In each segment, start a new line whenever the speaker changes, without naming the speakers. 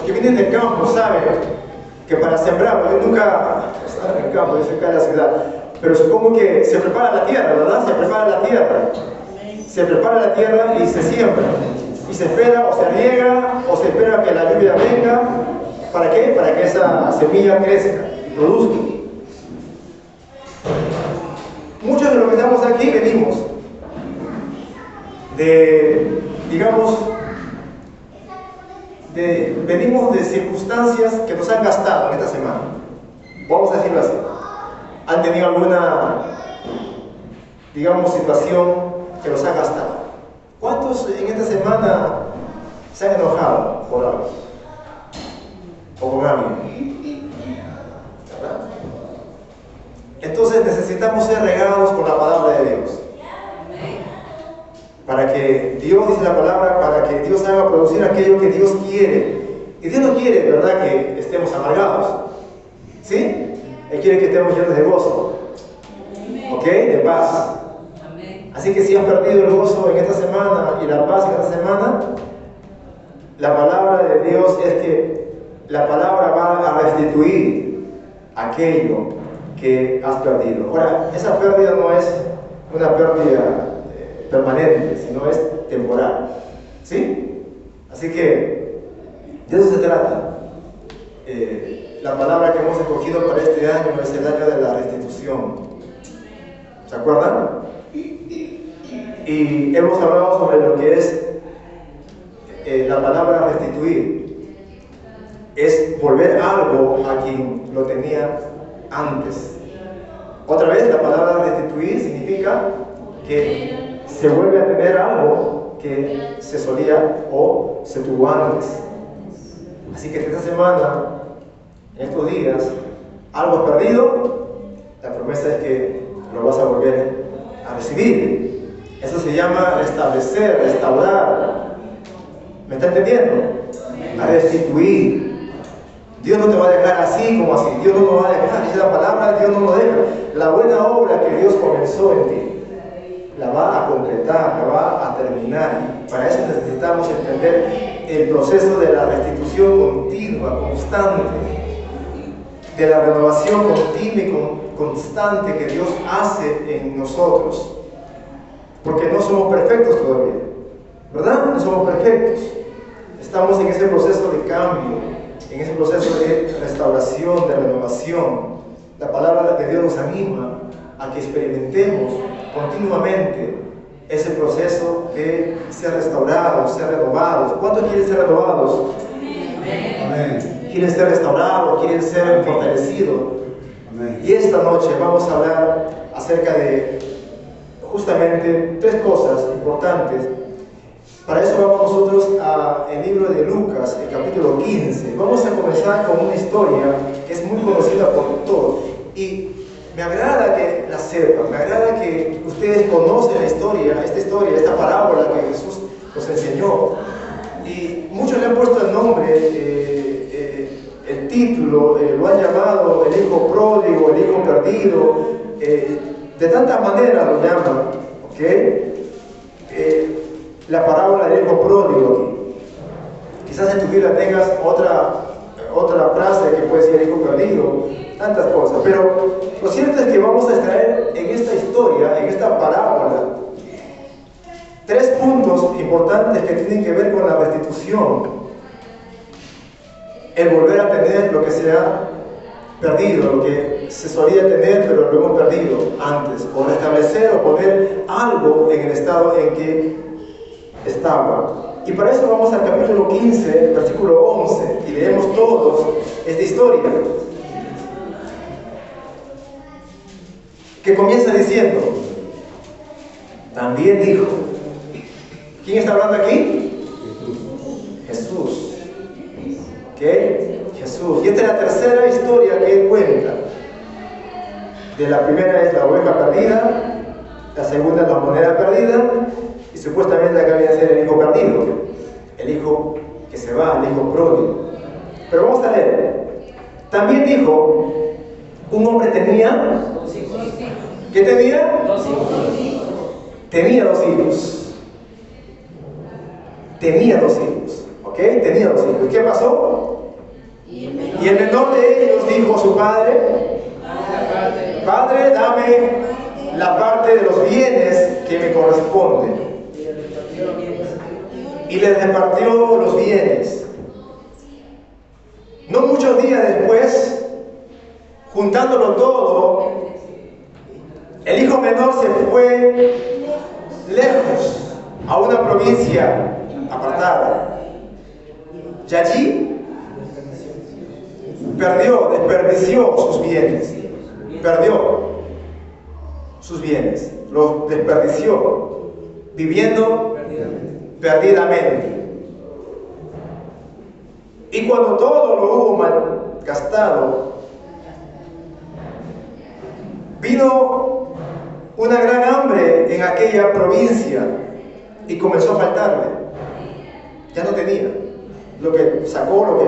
que vienen del campo saben que para sembrar, yo nunca he estado en el campo, yo soy acá en la ciudad, pero supongo que se prepara la tierra, ¿verdad? Se prepara la tierra. Se prepara la tierra y se siembra. Y se espera, o se riega, o se espera que la lluvia venga. ¿Para qué? Para que esa semilla crezca y produzca. Muchos de los que estamos aquí venimos venimos de circunstancias que nos han gastado en esta semana. Vamos a decirlo así. ¿Han tenido alguna, situación que los ha gastado? ¿Cuántos en esta semana se han enojado por algo? ¿O con alguien? ¿Verdad? Entonces necesitamos ser regados con la palabra de Dios. Para que Dios, dice la palabra, para que Dios haga producir aquello que Dios quiere. Y Dios no quiere, ¿verdad?, que estemos amargados. ¿Sí? Él quiere que estemos llenos de gozo. ¿Ok? De paz. Así que si has perdido el gozo en esta semana y la paz en esta semana, la palabra de Dios es que la palabra va a restituir aquello que has perdido. Ahora, esa pérdida no es una pérdida permanente, sino es temporal. ¿Sí? Así que de eso se trata. La palabra que hemos escogido para este año es el año de la restitución. ¿Se acuerdan? Y hemos hablado sobre lo que es la palabra restituir. Es volver algo a quien lo tenía antes. Otra vez, la palabra restituir significa que se vuelve a tener algo que se solía o se tuvo antes. Así que esta semana, en estos días, algo has perdido, la promesa es que lo vas a volver a recibir. Eso se llama restablecer, restaurar. ¿Me está entendiendo? A restituir. Dios no te va a dejar así como así. Dios no lo va a dejar. Dice la palabra, Dios no lo deja. La buena obra que Dios comenzó en ti, la va a completar, la va a terminar. Para eso necesitamos entender el proceso de la restitución continua, constante, de la renovación continua y constante que Dios hace en nosotros. Porque no somos perfectos todavía, ¿verdad? No somos perfectos. Estamos en ese proceso de cambio, en ese proceso de restauración, de renovación. La palabra de Dios nos anima a que experimentemos continuamente ese proceso de ser restaurados, ser renovados. ¿Cuántos quieren ser renovados? Amén. ¿Quieren ser restaurados? ¿Quieren ser fortalecidos? Amén. Y esta noche vamos a hablar acerca de justamente tres cosas importantes. Para eso vamos nosotros al libro de Lucas, el capítulo 15. Vamos a comenzar con una historia que es muy conocida por todos. Y me agrada que la sepan, me agrada que ustedes conocen la historia, esta parábola que Jesús nos enseñó. Y muchos le han puesto el nombre, el título, lo han llamado el hijo pródigo, el hijo perdido, de tantas maneras lo llaman, ¿ok? La parábola del hijo pródigo aquí. Quizás en tu vida tengas otra frase que puede ser hijo perdido, tantas cosas, pero lo cierto es que vamos a extraer en esta historia, en esta parábola, tres puntos importantes que tienen que ver con la restitución. El volver a tener lo que se ha perdido, lo que se solía tener pero lo hemos perdido antes, o restablecer o poner algo en el estado en que estaba. Y para eso vamos al capítulo 15, versículo 11, y leemos todos esta historia, que comienza diciendo, también dijo. ¿Quién está hablando aquí? Jesús. ¿Ok? Jesús. Y esta es la tercera historia que él cuenta. De la primera es la oveja perdida, la segunda es la moneda perdida, y supuestamente acá viene a ser el hijo perdido, el hijo que se va, el hijo pródigo. Pero vamos a leer. También dijo, un hombre tenía, ¿qué tenía?
2 hijos.
Tenía 2 hijos. Tenía 2 hijos, ¿ok? ¿Ok? Tenía 2 hijos. ¿Qué pasó? Y el menor de ellos dijo a su padre: Padre, dame la parte de los bienes que me corresponden. Y les repartió los bienes. No muchos días después, juntándolo todo, el hijo menor se fue lejos, a una provincia apartada. Y allí desperdició sus bienes. Perdió sus bienes, los desperdició, viviendo perdidamente. Y cuando todo lo hubo malgastado, vino una gran hambre en aquella provincia y comenzó a faltarle. Ya no tenía. Lo que sacó, lo que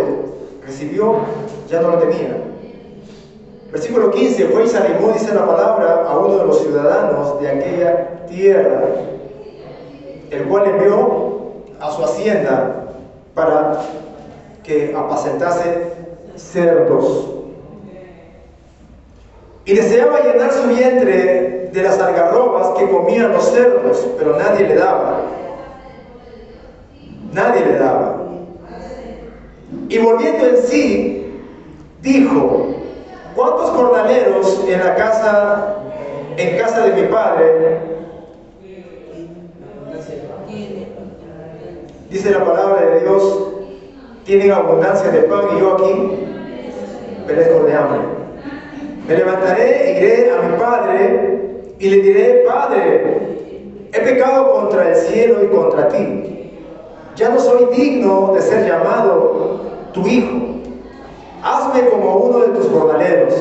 recibió, ya no lo tenía. Versículo 15: fue y se animó, dice la palabra, a uno de los ciudadanos de aquella tierra, el cual envió a su hacienda para que apacentase cerdos. Y deseaba llenar su vientre de las algarrobas que comían los cerdos, pero nadie le daba. Nadie le daba. Y volviendo en sí, dijo: ¿cuántos jornaleros en casa de mi padre? Dice la palabra de Dios: tienen abundancia de pan y yo aquí perezco de hambre. Me levantaré e iré a mi padre y le diré: Padre, he pecado contra el cielo y contra ti. Ya no soy digno de ser llamado tu hijo. Hazme como uno de tus jornaleros.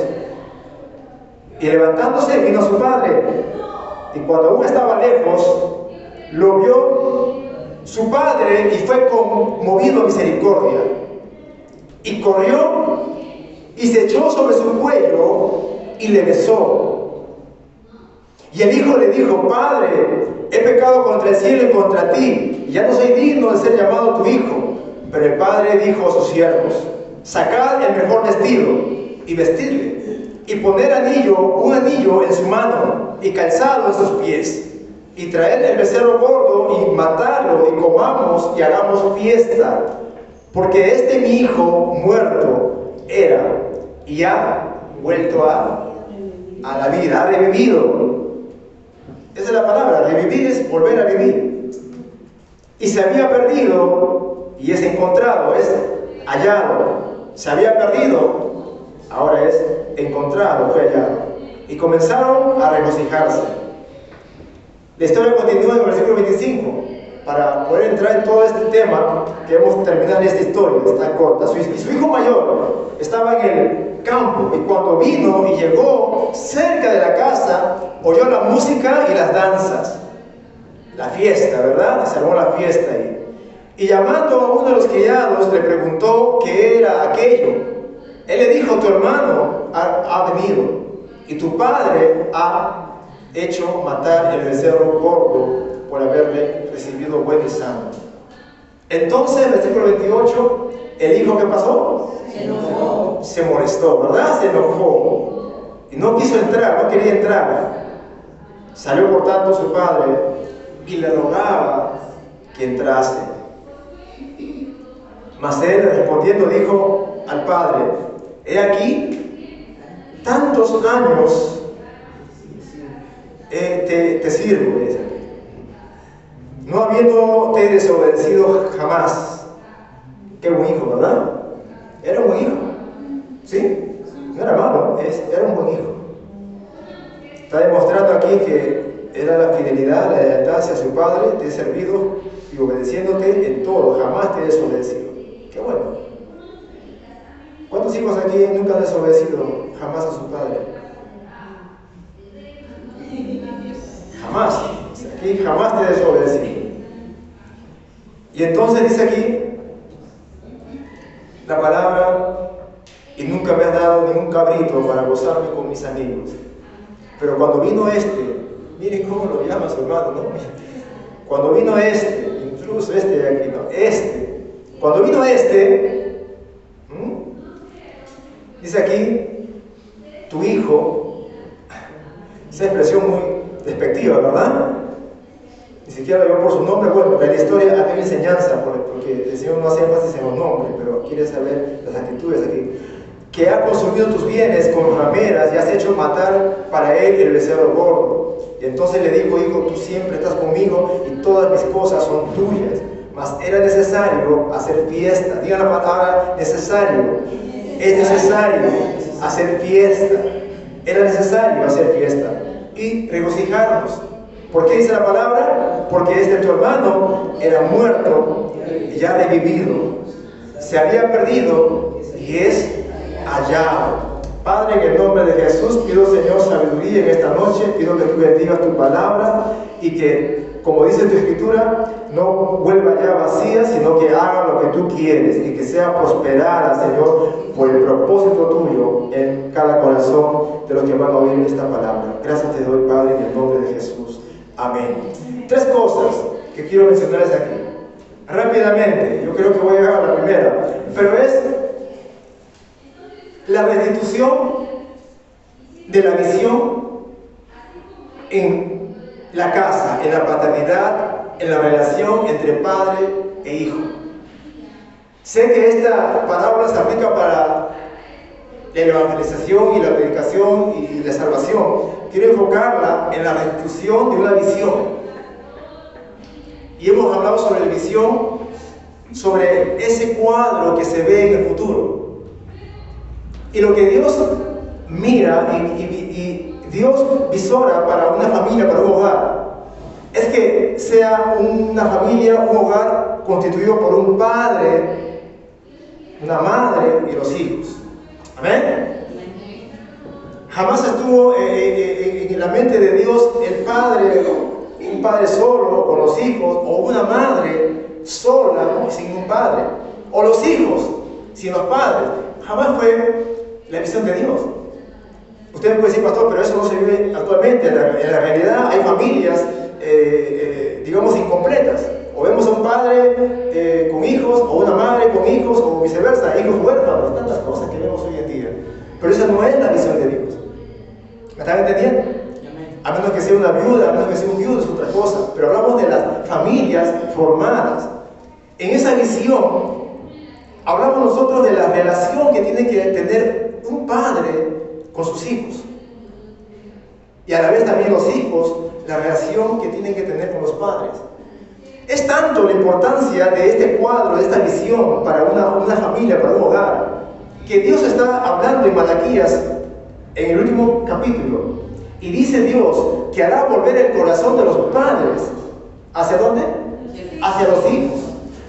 Y levantándose vino a su padre. Y cuando aún estaba lejos, lo vio su padre y fue conmovido a misericordia. Y corrió y se echó sobre su cuello y le besó. Y el hijo le dijo: Padre, he pecado contra el cielo y contra ti, y ya no soy digno de ser llamado tu hijo. Pero el padre dijo a sus siervos: sacad el mejor vestido y vestidle, y poner un anillo en su mano y calzado en sus pies, y traed el becerro gordo y matarlo, y comamos y hagamos fiesta, porque este mi hijo muerto era y ha vuelto a la vida, ha revivido. Esa es la palabra: revivir es volver a vivir. Y se había perdido y es encontrado, es hallado. Se había perdido, ahora es encontrado, fue hallado. Y comenzaron a regocijarse. La historia continúa en el versículo 25. Para poder entrar en todo este tema, queremos terminar esta historia, está corta. Y su hijo mayor estaba en el campo, y cuando vino y llegó cerca de la casa, oyó la música y las danzas, la fiesta, ¿verdad? Se armó la fiesta ahí. Y llamando a uno de los criados, le preguntó qué era aquello. Él le dijo: tu hermano ha venido, y tu padre ha hecho matar el becerro gordo por haberle recibido bueno y sano. Entonces, versículo 28, el hijo, ¿qué pasó? Se enojó. Se molestó, ¿verdad? Se enojó. Y no quiso entrar, no quería entrar. Salió por tanto su padre y le rogaba que entrase. Mas él, respondiendo, dijo al padre: he aquí, tantos años te sirvo, dice, no habiéndote desobedecido jamás. Qué buen hijo, ¿verdad? Era un buen hijo, ¿sí? No era malo, era un buen hijo. Está demostrando aquí que era la fidelidad, la lealtad hacia su padre: te he servido y obedeciéndote en todo, jamás te he desobedecido. Qué bueno. ¿Cuántos hijos aquí nunca han desobedecido jamás a su padre? Jamás. Aquí jamás te he desobedecido. Y entonces dice aquí la palabra: y nunca me has dado ni un cabrito para gozarme con mis amigos. Pero cuando vino miren cómo lo llama su hermano, ¿no? Cuando vino incluso de aquí, ¿no? Cuando vino dice aquí, tu hijo, esa expresión muy despectiva, ¿verdad? Ni siquiera lo llevó por su nombre. Bueno, en la historia hay una enseñanza, porque el Señor no hace énfasis en los nombres, pero quiere saber las actitudes aquí. Que ha consumido tus bienes con rameras y has hecho matar para él el becerro gordo. Y entonces le dijo, hijo, tú siempre estás conmigo y todas mis cosas son tuyas. Mas era necesario hacer fiesta. Digan la palabra necesario. Es necesario hacer fiesta. Era necesario hacer fiesta y regocijarnos. ¿Por qué dice la palabra? Porque tu hermano era muerto y ya revivido. Se había perdido y es hallado. Padre, en el nombre de Jesús, pido, Señor, sabiduría en esta noche. Pido que tú bendigas tu palabra y que, como dice tu escritura, no vuelva ya vacía, sino que haga lo que tú quieres y que sea prosperada, Señor, por el propósito tuyo en cada corazón de los que van a oír esta palabra. Gracias te doy, Padre, en el nombre de Jesús. Amén. 3 cosas que quiero mencionarles aquí. Rápidamente, yo creo que voy a llegar a la primera, pero es la restitución de la visión en la casa, en la paternidad, en la relación entre padre e hijo. Sé que esta parábola se aplica para la evangelización y la predicación y la salvación. Quiero enfocarla en la restitución de una visión. Y hemos hablado sobre la visión, sobre ese cuadro que se ve en el futuro. Y lo que Dios mira y Dios visora para una familia, para un hogar, es que sea una familia, un hogar constituido por un padre, una madre y los hijos. Amén. Jamás estuvo en la mente de Dios el padre, un padre solo con los hijos, o una madre sola sin un padre, o los hijos sin los padres. Jamás fue la visión de Dios. Usted me puede decir, pastor, pero eso no se vive actualmente. En la realidad hay familias, digamos, incompletas. O vemos a un padre con hijos, o una madre con hijos, o viceversa, hijos huérfanos, tantas cosas que vemos hoy en día. Pero esa no es la visión de Dios. ¿Me están entendiendo? A menos que sea una viuda, a menos que sea un viudo, es otra cosa. Pero hablamos de las familias formadas. En esa visión, hablamos nosotros de la relación que tiene que tener un padre con sus hijos. Y a la vez también los hijos, la relación que tienen que tener con los padres. Es tanto la importancia de este cuadro, de esta visión para una familia, para un hogar, que Dios está hablando en Malaquías, en el último capítulo. Y dice Dios que hará volver el corazón de los padres. ¿Hacia dónde? Hacia los hijos.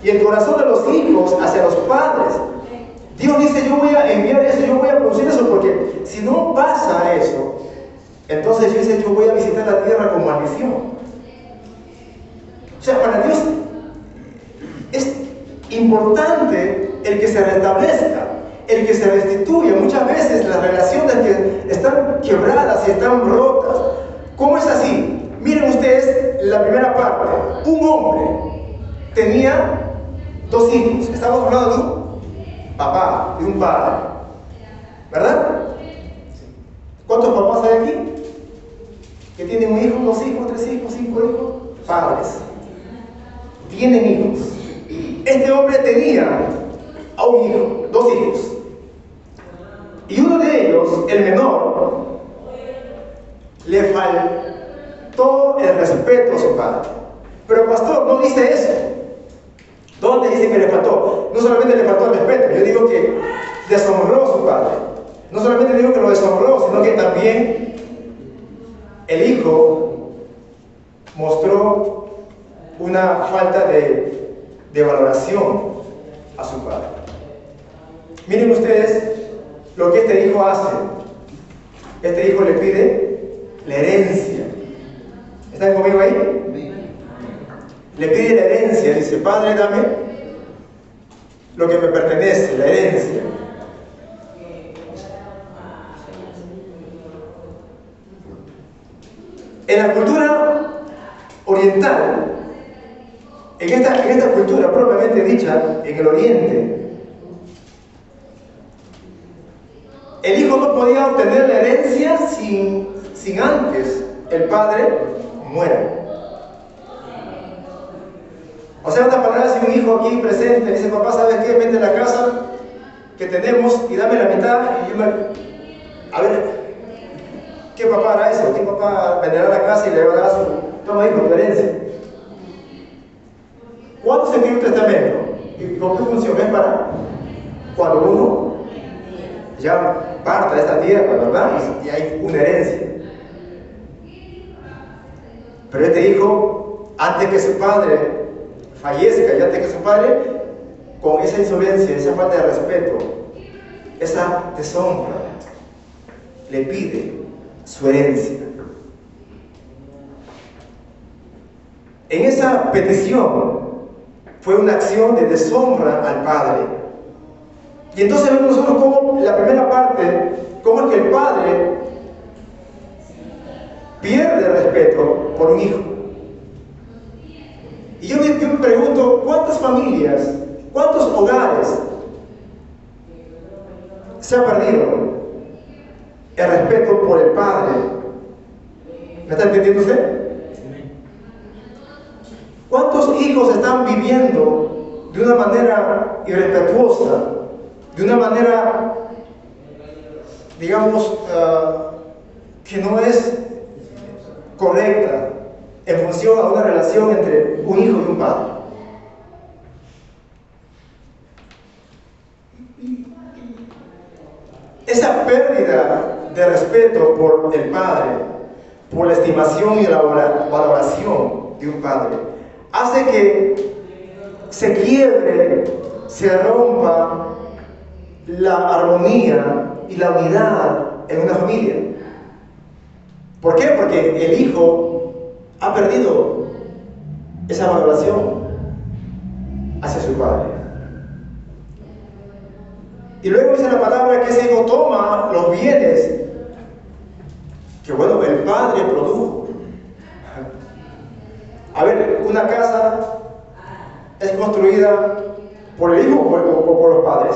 Y el corazón de los hijos hacia los padres. Dios dice, yo voy a enviar eso, yo voy a producir eso, porque si no pasa eso, entonces Dios dice, yo voy a visitar la tierra con maldición. O sea, para Dios es importante el que se restablezca, el que se restituya. Muchas veces las relaciones que están quebradas y están rotas. ¿Cómo es así? Miren ustedes la primera parte. Un hombre tenía 2 hijos. Estamos hablando de un papá, de un padre, ¿verdad? ¿Cuántos papás hay aquí? Que tienen un hijo, 2 hijos, 3 hijos, 5 hijos. Padres tienen hijos. Este hombre tenía a un hijo, 2 hijos, y uno de ellos, el menor, le faltó el respeto a su padre. Pero pastor, no dice eso. ¿Dónde dice que le faltó? No solamente le faltó el respeto, yo digo que deshonró a su padre. No solamente digo que lo deshonró, sino que también el hijo mostró una falta de valoración a su padre. Miren ustedes lo que este hijo hace. Este hijo le pide la herencia. ¿Están conmigo ahí? Le pide la herencia, dice, padre, dame lo que me pertenece, la herencia. En la cultura oriental, En esta cultura propiamente dicha, en el Oriente, el hijo no podía obtener la herencia sin antes el padre muera. O sea, una palabra, si un hijo aquí presente dice, papá, ¿sabes qué? Vente a la casa que tenemos y dame la mitad. Y yo a ver, ¿qué papá hará eso? ¿Qué papá venderá la casa y le va a dar toma hijo, tu herencia? ¿Cuándo se escribe un testamento? ¿Y con qué función? Es para cuando uno ya parta de esta tierra, ¿verdad? Y hay una herencia. Pero este hijo, antes que su padre fallezca y antes que su padre, con esa insolencia, esa falta de respeto, esa deshonra, le pide su herencia. En esa petición fue una acción de deshonra al padre. Y entonces vemos nosotros cómo la primera parte, cómo es que el padre pierde respeto por un hijo. Y yo me pregunto, ¿cuántas familias, cuántos hogares se ha perdido el respeto por el padre? ¿Me está entendiendo usted? ¿Cuántos hijos están viviendo de una manera irrespetuosa, de una manera, digamos, que no es correcta en función a una relación entre un hijo y un padre? Esa pérdida de respeto por el padre, por la estimación y la valoración de un padre, hace que se quiebre, se rompa la armonía y la unidad en una familia. ¿Por qué? Porque el hijo ha perdido esa valoración hacia su padre. Y luego dice la palabra que ese hijo toma los bienes que, bueno, el padre produjo. A ver, una casa es construida por el hijo o por los padres.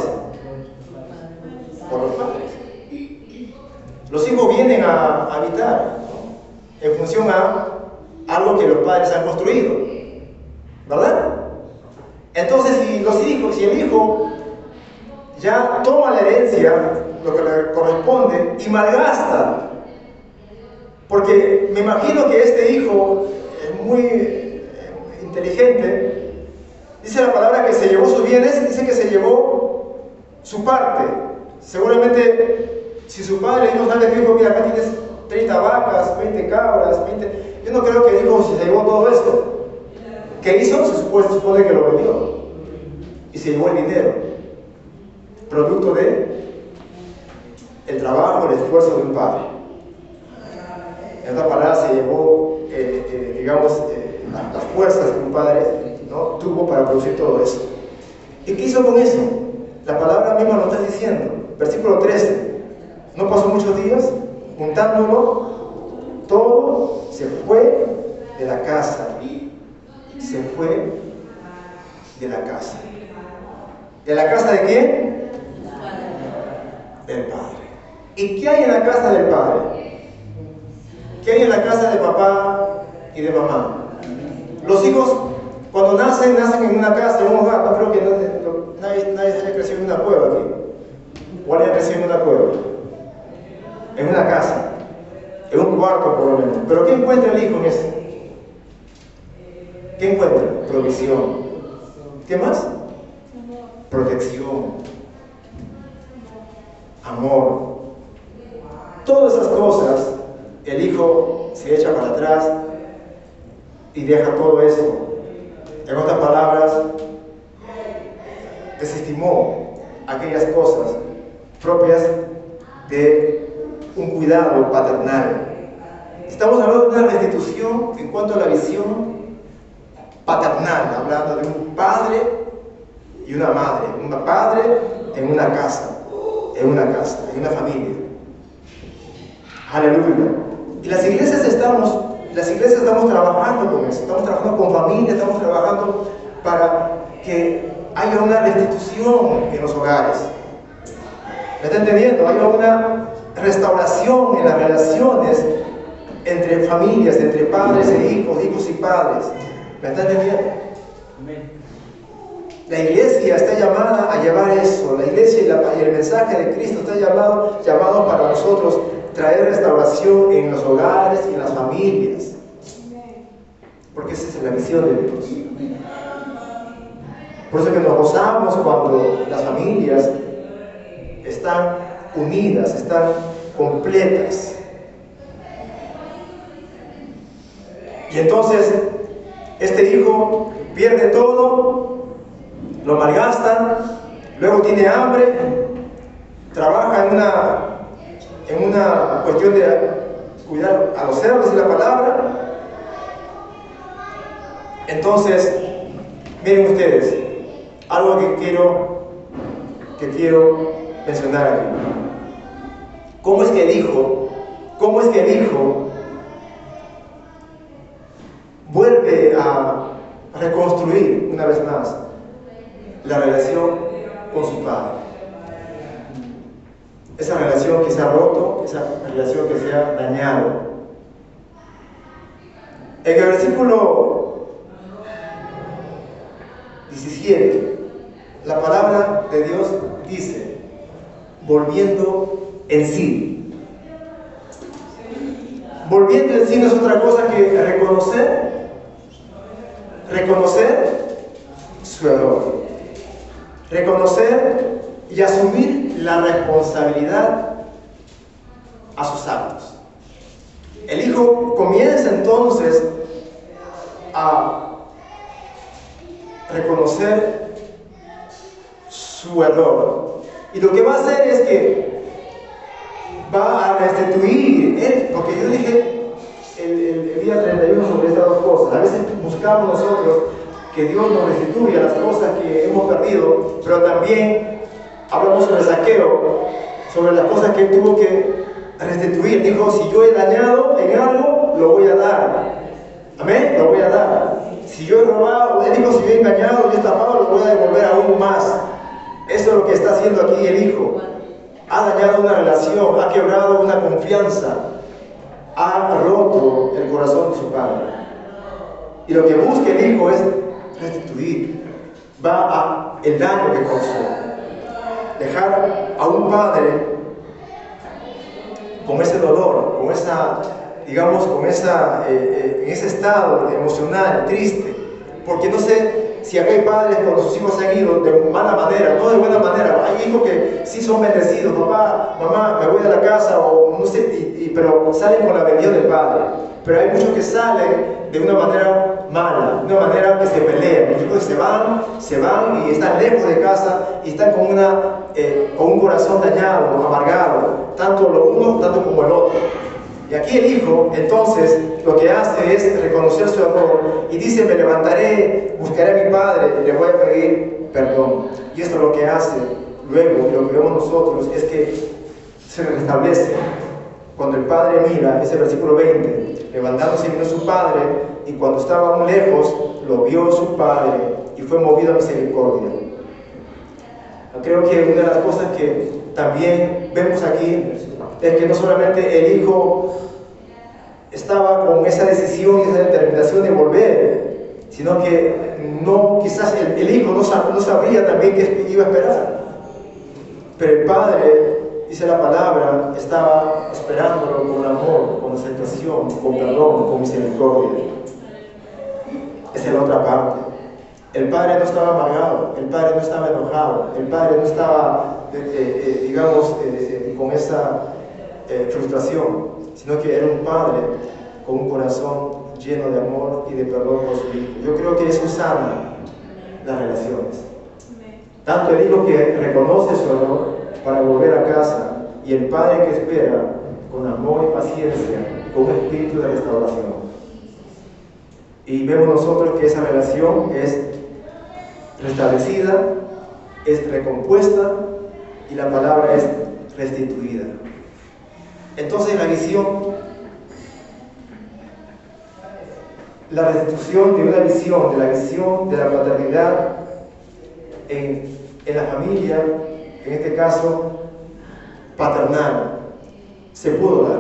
Por los padres. Los hijos vienen a habitar en función a algo que los padres han construido, ¿verdad? Entonces, si el hijo ya toma la herencia, lo que le corresponde, y malgasta, porque me imagino que este hijo es muy inteligente, dice la palabra que se llevó sus bienes, dice que se llevó su parte. Seguramente, si su padre dijo, ¿sabes qué hijo? Mira, acá tienes 30 vacas, 20 cabras, 20... Yo no creo que dijo si se llevó todo esto. ¿Qué hizo? Se supone que lo vendió. Y se llevó el dinero. Producto de el trabajo, el esfuerzo de un padre. En otra palabra, se llevó, las fuerzas que un padre, ¿no?, tuvo para producir todo eso. ¿Y qué hizo con eso? La palabra misma lo está diciendo. Versículo 13. No pasó muchos días, juntándolo todo, se fue de la casa. Se fue de la casa. ¿De la casa de quién? Del Padre. ¿Y qué hay en la casa del Padre? ¿Qué hay en la casa de papá y de mamá? Los hijos, cuando nacen en una casa, en un hogar. No creo que nadie haya crecido en una cueva aquí. ¿O haya crecido en una cueva? En una casa, en un cuarto por lo menos. ¿Pero qué encuentra el hijo en eso? ¿Qué encuentra? Provisión. ¿Qué más? Protección. Amor. Todas esas cosas, el hijo se echa para atrás y deja todo eso. En otras palabras, desestimó aquellas cosas propias de un cuidado paternal. Estamos hablando de una restitución en cuanto a la visión paternal, hablando de un padre y una madre, un padre en una casa, en una familia. Aleluya. Y las iglesias estamos las iglesias estamos trabajando con eso, estamos trabajando con familias, estamos trabajando para que haya una restitución en los hogares. ¿Me está entendiendo? Haya una restauración en las relaciones entre familias, entre padres e hijos, hijos y padres. ¿Me está entendiendo? La iglesia está llamada a llevar eso. La iglesia y el mensaje de Cristo está llamado para nosotros traer restauración en los hogares y en las familias. Porque esa es la misión de Dios. Por eso que nos gozamos cuando las familias están unidas, están completas. Y entonces, este hijo pierde todo, lo malgasta, luego tiene hambre, trabaja en una cuestión de cuidar a los cerdos y la palabra. Entonces, miren ustedes, algo que quiero mencionar aquí. ¿Cómo es que el hijo vuelve a reconstruir una vez más la relación con su padre? Esa relación que se ha roto, esa relación que se ha dañado. En el versículo 17, la palabra de Dios dice, volviendo en sí. Volviendo en sí no es otra cosa que reconocer su error, reconocer y asumir la responsabilidad a sus actos. El hijo comienza entonces a reconocer su error, y lo que va a hacer es que va a restituir él, porque yo dije el día 31 sobre estas dos cosas. A veces buscamos nosotros que Dios nos restituya las cosas que hemos perdido, pero también hablamos sobre Zaqueo, sobre las cosas que él tuvo que restituir. Dijo, si yo he dañado en algo, lo voy a dar. Amén, lo voy a dar. Si yo he robado, él dijo, si yo he engañado, yo he estafado, lo voy a devolver aún más. Eso es lo que está haciendo aquí el hijo. Ha dañado una relación, ha quebrado una confianza, ha roto el corazón de su padre. Y lo que busca el hijo es restituir. Va a el daño que causó. Dejar a un padre con ese dolor, con esa, digamos, en ese estado emocional, triste. Porque no sé si acá hay padres cuando sus hijos se han ido de mala manera, no de buena manera. Hay hijos que sí son bendecidos, papá, mamá, me voy a la casa, o no sé, pero salen con la bendición del padre. Pero hay muchos que salen de una manera mala, de una manera que se pelean. Los hijos se van y están lejos de casa y están con un corazón dañado, amargado, tanto lo uno tanto como el otro. Y aquí el hijo, entonces, lo que hace es reconocer su error y dice, me levantaré, buscaré a mi padre y le voy a pedir perdón. Y esto es lo que hace luego, y lo que vemos nosotros, es que se restablece. Cuando el padre mira, ese versículo 20, levantándose vino su padre, y cuando estaba aún lejos, lo vio su padre, y fue movido a misericordia. Creo que una de las cosas que también vemos aquí es que no solamente el hijo estaba con esa decisión y esa determinación de volver, sino que quizás el hijo no sabría también qué iba a esperar. Pero el padre, dice la palabra, estaba esperándolo con amor, con aceptación, con perdón, con misericordia. Esa es la otra parte. El padre no estaba amargado, el padre no estaba enojado, el padre no estaba, con esa frustración, sino que era un padre con un corazón lleno de amor y de perdón por su hijo. Yo creo que eso sana las relaciones. Tanto el hijo que reconoce su error para volver a casa, y el padre que espera con amor y paciencia, con un espíritu de restauración. Y vemos nosotros que esa relación es restablecida, es recompuesta, y la palabra es restituida. Entonces la visión la restitución de una visión, de la visión de la paternidad en la familia, en este caso paternal, se pudo dar.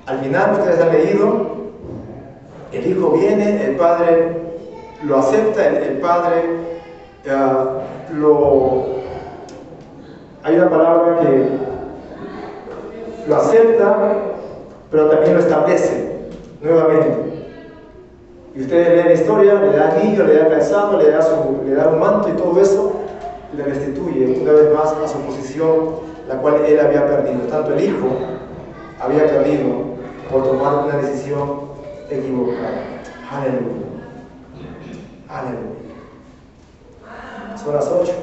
Al final, ustedes han leído, el hijo viene, el padre lo acepta, el padre hay una palabra que lo acepta, pero también lo establece nuevamente. Y ustedes leen la historia, le da anillo, le da calzado, le da un manto y todo eso, le restituye una vez más a su posición, la cual él había perdido. Tanto el hijo había perdido por tomar una decisión equivocada. Aleluya. Aleluya. Son las 8.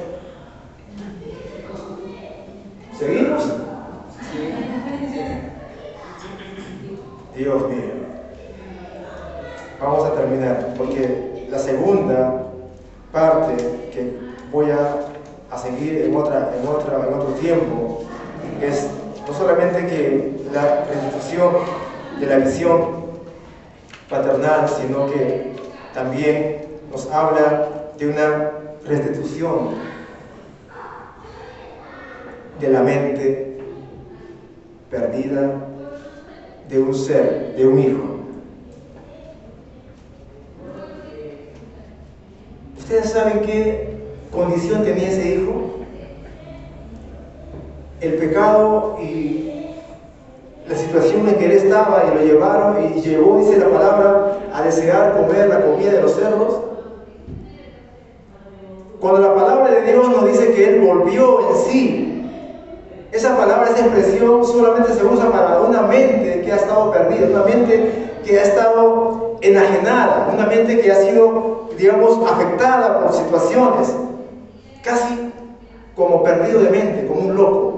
¿Seguimos? Dios mío. Vamos a terminar, porque la segunda parte que voy a seguir en otro tiempo es no solamente que la restitución de la visión paternal, sino que también nos habla de una restitución de la mente perdida de un ser, de un hijo. ¿Ustedes saben qué condición tenía ese hijo? El pecado y la situación en que él estaba, y lo llevaron, y llevó, dice la palabra, a desear comer la comida de los cerdos. Cuando la palabra de Dios nos dice que él volvió en sí, esa palabra, esa expresión solamente se usa para una mente que ha estado perdida, una mente que ha estado enajenada, una mente que ha sido, digamos, afectada por situaciones, casi como perdido de mente, como un loco.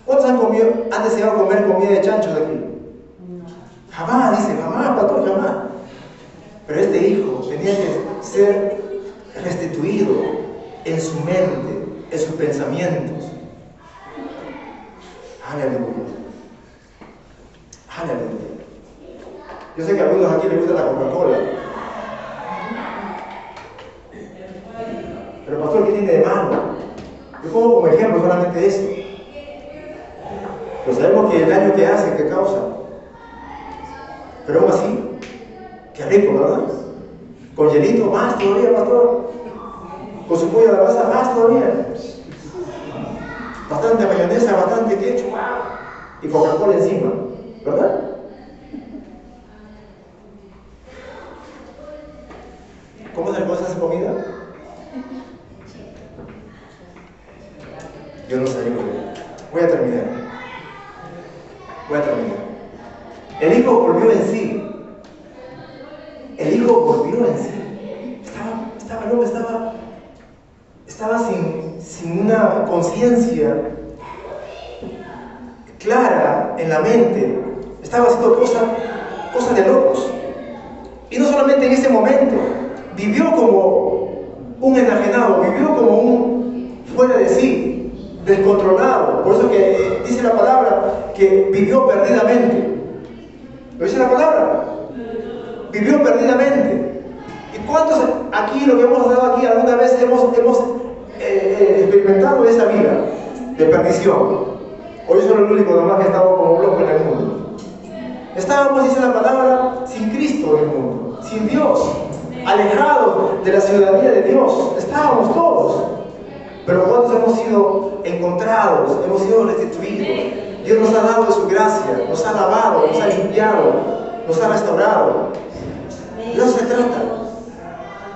¿Cuántos han deseado comer comida de chanchos aquí? Jamás, dice, jamás, pastor, jamás. Pero este hijo tenía que ser restituido en su mente, en sus pensamientos. Aleluya. Aleluya. Yo sé que a algunos aquí les gusta la Coca-Cola. Pero pastor, ¿qué tiene de malo? Yo pongo como ejemplo solamente eso. Pero sabemos que el daño que hace, que causa. Pero aún así, qué rico, ¿verdad? Con hielito más todavía, pastor. Con su pollo de la masa más todavía. Bastante mayonesa, bastante ketchup. Y Coca-Cola encima, ¿verdad? ¿Cómo se hace esa comida? Yo no sé. Voy a terminar. El hijo volvió en sí. El hijo volvió en sí. Estaba loco, estaba sin una conciencia clara en la mente. Estaba haciendo cosas de locos. Y no solamente en ese momento, vivió como un enajenado, vivió como un fuera de sí, descontrolado. Por eso que dice la palabra que vivió perdidamente. ¿Lo dice la palabra? Vivió perdidamente. ¿Y cuántos aquí, lo que hemos dado aquí, alguna vez hemos experimentado esa vida de perdición? Hoy soy el único nomás que estaba como un loco en el mundo. Estábamos, dice la palabra, sin Cristo en el mundo, sin Dios, alejados de la ciudadanía de Dios. Estábamos todos. Pero ¿cuántos hemos sido encontrados, hemos sido restituidos? Dios nos ha dado de su gracia, nos ha lavado, nos ha limpiado, nos ha restaurado. Dios se trata.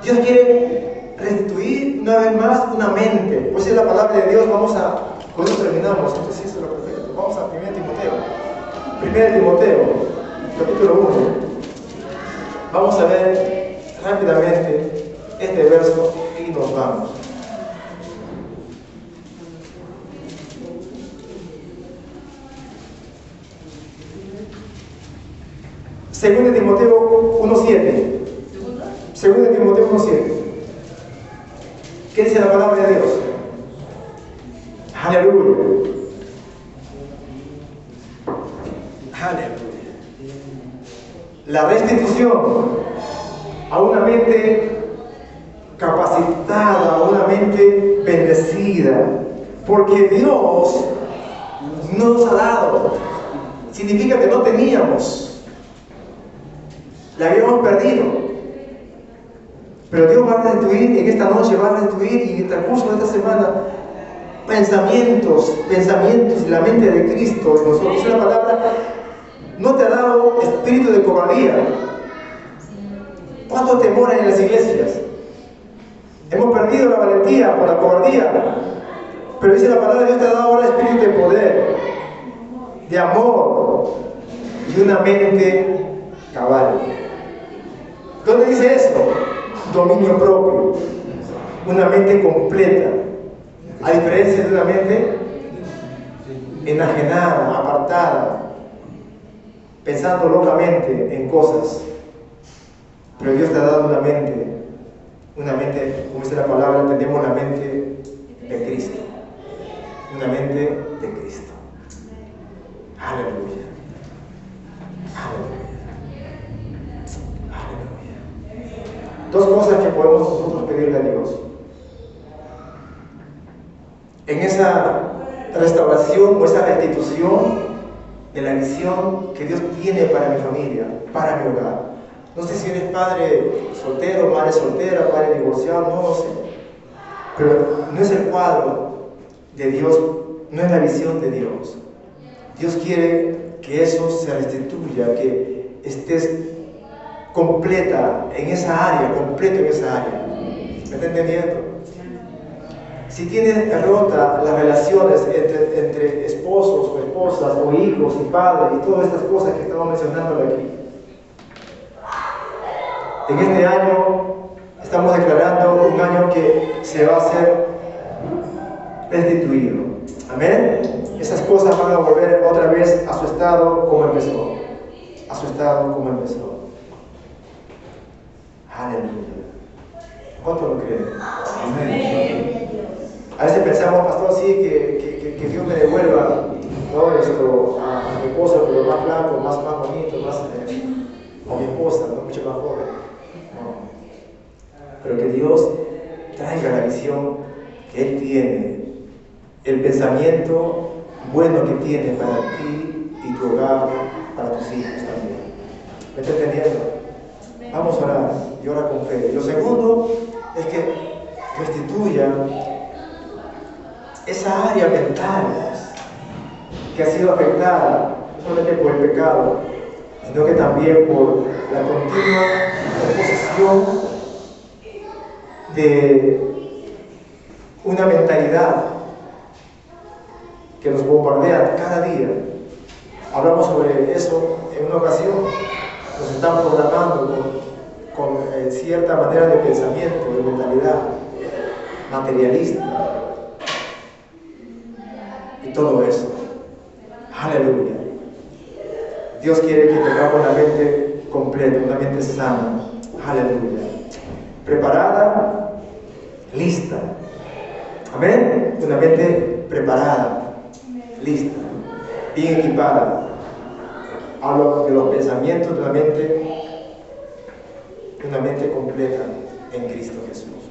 Dios quiere restituir una vez más una mente. Pues es la palabra de Dios. Con eso terminamos. Entonces eso es lo perfecto. Vamos a 1 Timoteo. 1 Timoteo, capítulo 1. Vamos a ver rápidamente este verso y nos vamos. Segundo de Timoteo 1:7. Segundo de Timoteo 1:7. ¿Qué dice la palabra de Dios? Aleluya. Aleluya. la restitución a una mente capacitada, a una mente bendecida, porque Dios nos ha dado. Significa que no teníamos, la habíamos perdido, pero Dios va a restituir en esta noche, va a restituir y en el transcurso de esta semana pensamientos y la mente de Cristo en nosotros. Dice la palabra: no te ha dado espíritu de cobardía. ¿Cuánto temor hay en las iglesias? Hemos perdido la valentía por la cobardía. Pero dice la palabra: Dios te ha dado ahora espíritu de poder, de amor y una mente cabal. ¿Dónde dice eso? Dominio propio, una mente completa, a diferencia de una mente enajenada, apartada, pensando locamente en cosas. Pero Dios te ha dado una mente, como dice la palabra, entendemos la mente de Cristo, una mente de Cristo. Aleluya. Aleluya. Aleluya. Dos cosas que podemos nosotros pedirle a Dios. En esa restauración o esa restitución de la visión que Dios tiene para mi familia, para mi hogar. No sé si eres padre soltero, madre soltera, padre divorciado, no lo sé. Pero no es el cuadro de Dios, no es la visión de Dios. Dios quiere que eso se restituya, que estés completa en esa área, completo en esa área. ¿Me está entendiendo? Si tienes rota las relaciones entre esposos o esposas o hijos y padres y todas estas cosas que estamos mencionando aquí, en este año estamos declarando un año que se va a ser restituido. Amén. Esas cosas van a volver otra vez a su estado como empezó. A su estado como empezó. Aleluya. ¿Cuánto lo creen? Amén. A veces pensamos, pastor, sí, que Dios me devuelva, ¿no? Esto, a mi esposa, pero más blanco, más bonito, más a mi esposa, ¿no? Mucho más joven. No. Pero que Dios traiga la visión que Él tiene, el pensamiento bueno que tiene para ti y tu hogar, para tus hijos también. ¿Me está entendiendo? Vamos a orar y orar con fe. Y lo segundo es que restituya esa área mental que ha sido afectada no solamente por el pecado, sino que también por la continua oposición de una mentalidad que nos bombardea cada día. Hablamos sobre eso en una ocasión. Nos están programando con cierta manera de pensamiento, de mentalidad materialista y todo eso. Aleluya. Dios quiere que tengamos una mente completa, una mente sana. Aleluya. Preparada, lista. Amén. Una mente preparada, lista, bien equipada. Hablo de los pensamientos de una mente completa en Cristo Jesús.